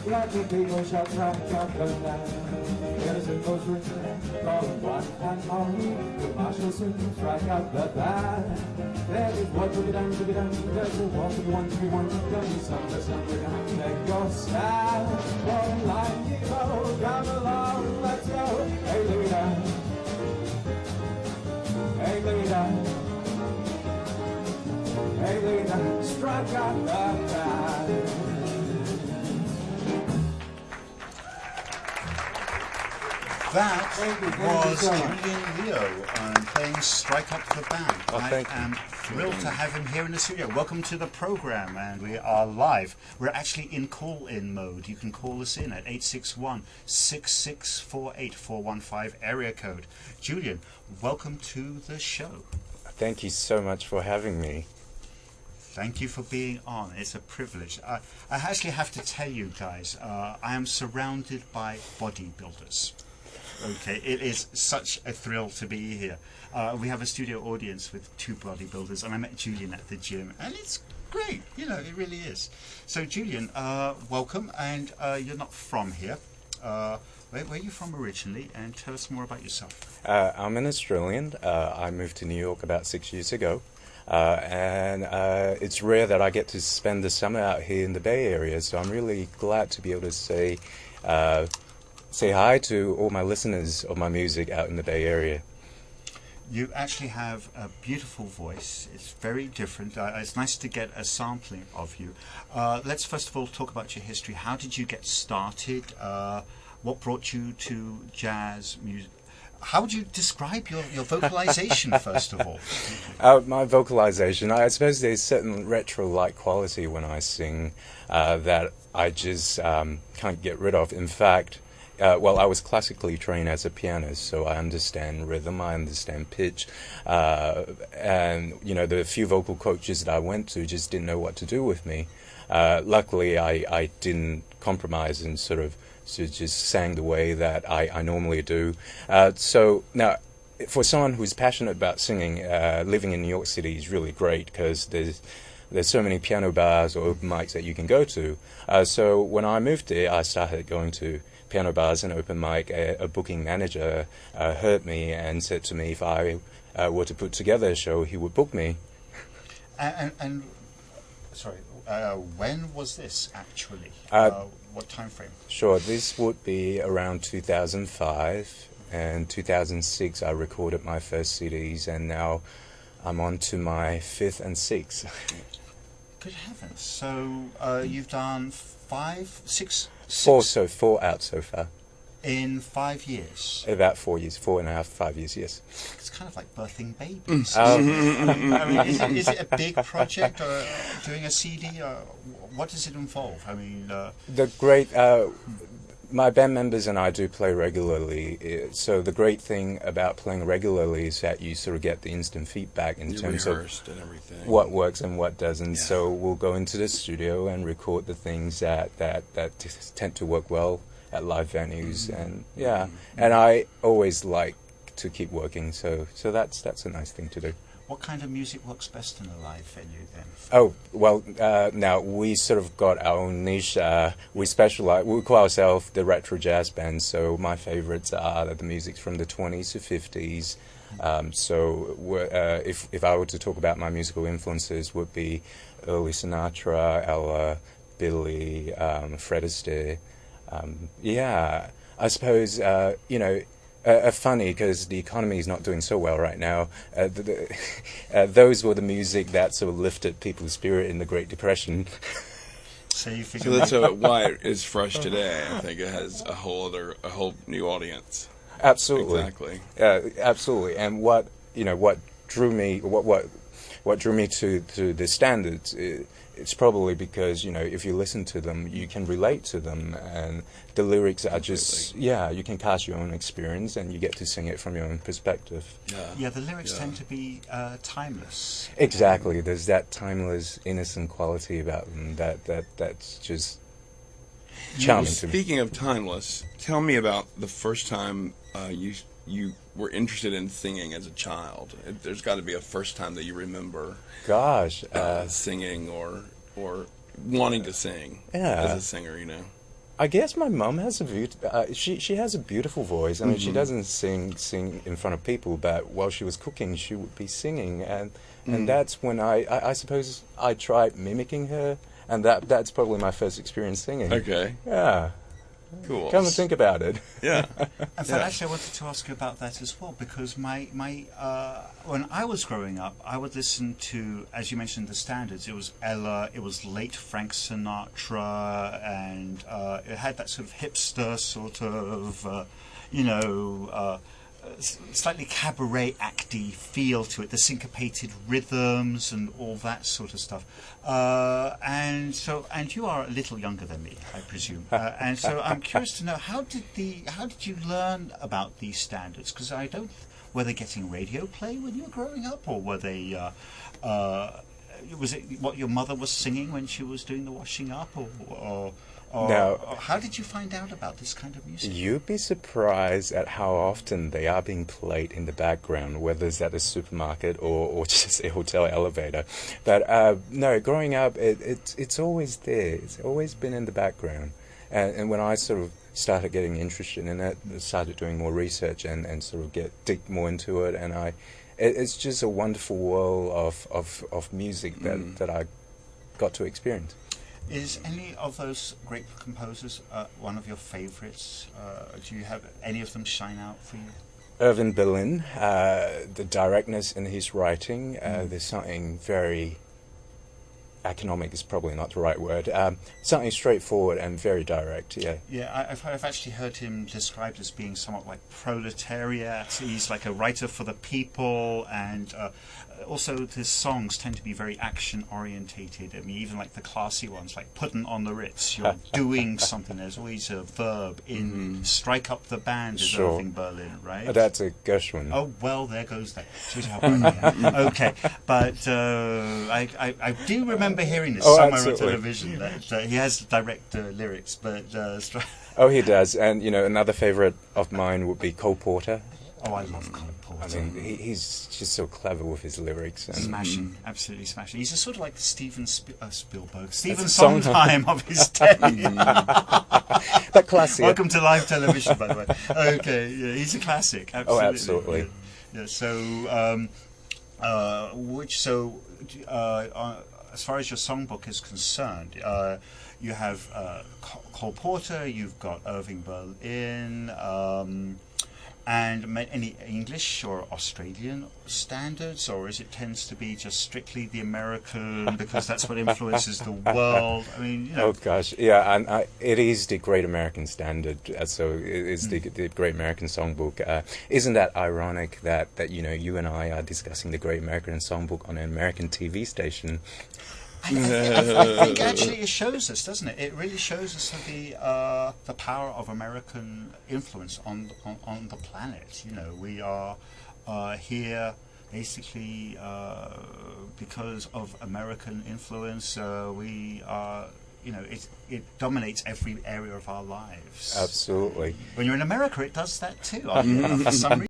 Let the people shall track up the land. There's a motor called one and all. The marshal soon strike up the band. There is what to be done, to be done. There's a walk to be one, to be one, to be done. Somewhere gonna take your stand. One line you go, come along, let's go. Hey leader, hey leader, hey leader, strike up the band. That was Julian Yeo playing Strike Up the Band. I am thrilled to have him here in the studio. Welcome to the program, and we are live. We're actually in call-in mode. You can call us in at 861-6648-415 area code. Julian, welcome to the show. Thank you so much for having me. Thank you for being on. It's a privilege. I actually have to tell you guys, I am surrounded by bodybuilders. Okay, it is such a thrill to be here. We have a studio audience with two bodybuilders, and I met Julian at the gym, and it's great. You know, it really is. So, Julian, welcome, and you're not from here. Where are you from originally? And tell us more about yourself. I'm an Australian. I moved to New York about 6 years ago, and it's rare that I get to spend the summer out here in the Bay Area, so I'm really glad to be able to say hi to all my listeners of my music out in the Bay Area. You actually have a beautiful voice. It's very different. It's nice to get a sampling of you. Let's first of all talk about your history. How did you get started? What brought you to jazz music? How would you describe your vocalization, first of all? My vocalization, I suppose there's certain retro-like quality when I sing that I just can't get rid of. In fact, I was classically trained as a pianist, so I understand rhythm, I understand pitch, and the few vocal coaches that I went to just didn't know what to do with me. Luckily, I didn't compromise and sort of just sang the way that I normally do. So now, for someone who's passionate about singing, living in New York City is really great because there's so many piano bars or open mics that you can go to. So when I moved there, I started going to piano bars and open mic. A booking manager heard me and said to me if I were to put together a show, he would book me. And sorry, when was this actually? What time frame? Sure, this would be around 2005, and 2006 I recorded my first CDs, and now I'm on to my fifth and sixth. Good heavens! So you've done 5, 6, four out so far. In 5 years? About 4 years, 4.5, 5 years, yes. It's kind of like birthing babies. I mean, is it a big project, or doing a CD, or what does it involve? I mean, my band members and I do play regularly. So the great thing about playing regularly is that you sort of get the instant feedback in terms of and everything. What works and what doesn't. Yeah. So we'll go into the studio and record the things that tend to work well at live venues, and and I always like to keep working, so that's a nice thing to do. What kind of music works best in a live venue then? Oh, well, now we sort of got our own niche. We call ourselves the retro jazz band, so my favorites are the music from the 20s to 50s. If I were to talk about my musical influences, would be early Sinatra, Ella, Billy, Fred Astaire. I suppose, funny because the economy is not doing so well right now. Those were the music that sort of lifted people's spirit in the Great Depression. So you figure that's why it is fresh today. I think it has a whole new audience. Absolutely. Exactly. Absolutely. And what drew me to the standards, it's probably because, if you listen to them, you can relate to them, and the lyrics are just, you can cast your own experience, and you get to sing it from your own perspective. Yeah, the lyrics tend to be timeless. Exactly. There's that timeless, innocent quality about them that's just charming to me. Speaking of timeless, tell me about the first time you were interested in singing as a child. There's got to be a first time that you remember. Gosh, singing or wanting to sing as a singer, I guess my mum has she has a beautiful voice. I mean, she doesn't sing in front of people, but while she was cooking, she would be singing, and that's when I suppose I tried mimicking her, and that's probably my first experience singing. Okay. Yeah. Cool. Come and think about it. Yeah. In fact, actually, I wanted to ask you about that as well, because when I was growing up, I would listen to, as you mentioned, the standards. It was Ella, it was late Frank Sinatra, and it had that sort of hipster sort of, slightly cabaret acty feel to it, the syncopated rhythms and all that sort of stuff. And you are a little younger than me, I presume. And so I'm curious to know, how did you learn about these standards? Because were they getting radio play when you were growing up, or were they was it what your mother was singing when she was doing the washing up, or how did you find out about this kind of music? You'd be surprised at how often they are being played in the background, whether it's at a supermarket or just a hotel elevator. But no, growing up, it's always there. It's always been in the background. And when I sort of started getting interested in it, started doing more research and sort of dig more into it, and it's just a wonderful world of music that I got to experience. Is any of those great composers one of your favorites? Do you have any of them shine out for you? Irving Berlin, the directness in his writing, there's something very economic is probably not the right word. Something straightforward and very direct. Yeah. Yeah, I've actually heard him described as being somewhat like proletariat. He's like a writer for the people, and also his songs tend to be very action orientated. I mean, even like the classy ones, like "Puttin' on the Ritz." You're doing something. There's always a verb in "Strike Up the Band" is Irving Berlin, right? That's a Gershwin. Oh well, there goes that. Okay, but I do remember hearing this somewhere absolutely. on television that he has direct lyrics, but Oh, he does. And another favorite of mine would be Cole Porter. oh, I love Cole Porter. I mean, he's just so clever with his lyrics. And Smashing, absolutely smashing. He's a sort of like the Steven Spielberg, Stephen That's a song. Sondheim of his day. That classic. Welcome to live television, by the way. Okay, yeah, he's a classic. Absolutely. Oh, absolutely. Yeah. So, as far as your songbook is concerned, you have Cole Porter, you've got Irving Berlin, and any English or Australian standards, or is it tends to be just strictly the American because that's what influences the world? I mean, Oh gosh, yeah, and it is the Great American Standard. So it is the Great American Songbook. Isn't that ironic that you and I are discussing the Great American Songbook on an American TV station? I think actually it shows us, doesn't it? It really shows us the power of American influence on the planet. We are here basically because of American influence. We are, it dominates every area of our lives. Absolutely. When you're in America, it does that too. For some reason.